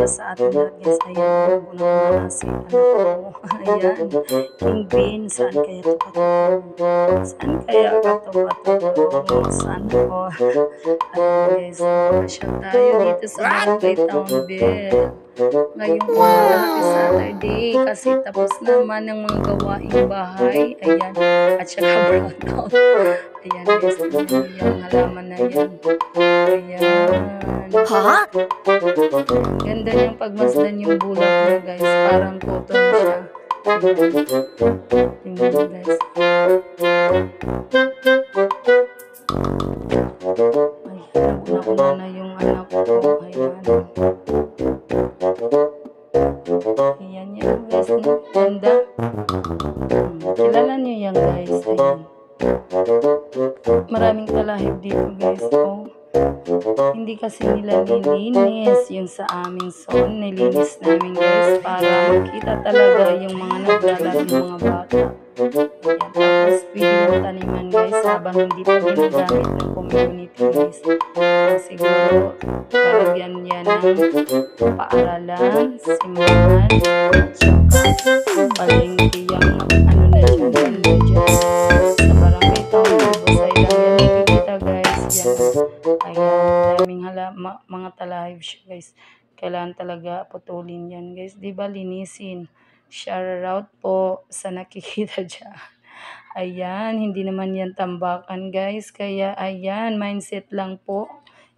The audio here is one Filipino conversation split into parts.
sa atin lahat guys. Ayan, unang-una si anak ko. Ayan, King Bean, saan kaya ito patutulong? Saan kaya ito patutulong? Sana all. Ayan guys, masyal tayo dito sa Barangay Townville. Ngayong umaga, happy Saturday kasi tapos naman ng mga gawaing bahay. Ayan, at saka brownout. Ayan guys, tingnan niyo yung halaman na yan. Ayan. Ha? Ganda niyang pagmasdan yung bulak niya guys. Parang cotton siya. Ayan. Tingnan niyo guys. Ayan, una-una na yung anak ko. Ayan. Ayan yan guys. Ganda. Kilala niyo yan guys. Ayan. Maraming talahib dito guys. Oh. Hindi kasi nila nilinis yung sa aming zone. Nilinis namin guys para makita talaga yung mga naglalaro ng mga bata. Ayan, tapos pwede yung taniman guys habang hindi pa ginagamit ng community guys. Siguro lalagyan yan ng paaralan, simbahan, at saka palengke yung ano na dyan, banda dyan. Sa barangay town, Busay lang yan nakikita guys. Yan. Ayan, daming mga talahib siya guys. Kailangan talaga putulin yan guys. Diba linisin. Shout out po sa nakikita dyan. Ayan, hindi naman yan tambakan guys. Kaya ayan, mindset lang po.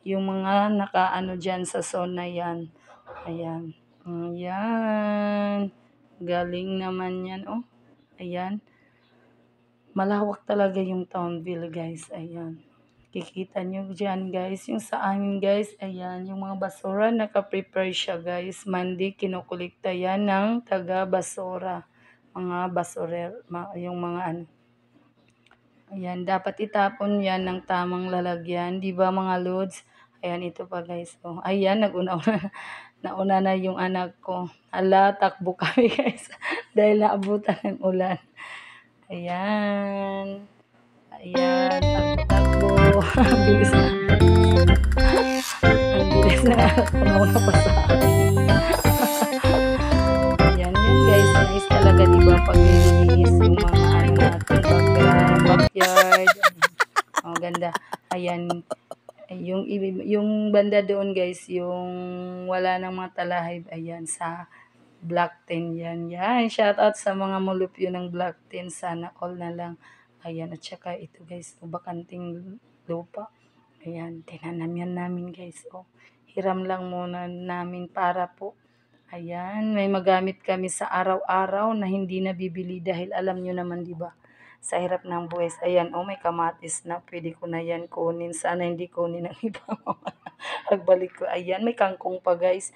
Yung mga nakaano dyan sa zone na yan. Ayan. Ayan. Galing naman yan. Oh, ayan. Malawak talaga yung Townville guys. Ayan. Kikita nyo dyan guys. Yung sa amin guys, ayan, yung mga basura, naka-prepare siya guys. Monday, kinukulikta yan ng taga-basura. Mga basurer, yung mga ano. Ayan, dapat itapon yan ng tamang lalagyan. Di ba mga lods? Ayan, ito pa guys. Oh, ayan, nauna na yung anak ko. Hala, takbo kami guys. Dahil naabutan ng ulan. Ayan. Ayan, takbo-takbo. Bilis na. Ang bilis na. Pumauna pa sa akin. Ayan, yun guys. Nice talaga, diba? Pag nilinis yung mga ano natin, backyard. Oh, ganda. Ayan. Yung banda doon guys, yung wala ng mga talahib. Ayan, sa Block 10 yan. Yan, shout out sa mga mulupyo ng Block 10. Sana all na lang. Ayan, at saka ito guys, bakanting lupa. Ayan, tinanam yan namin guys. Oh, hiram lang muna namin para po. Ayan, may magamit kami sa araw-araw na hindi nabibili dahil alam nyo naman, di ba? Sa hirap ng buhay. Ayan, oh, may kamatis na. Pwede ko na yan kunin. Sana hindi kunin ng iba. Pagbalik ko. Ayan, may kangkong pa guys.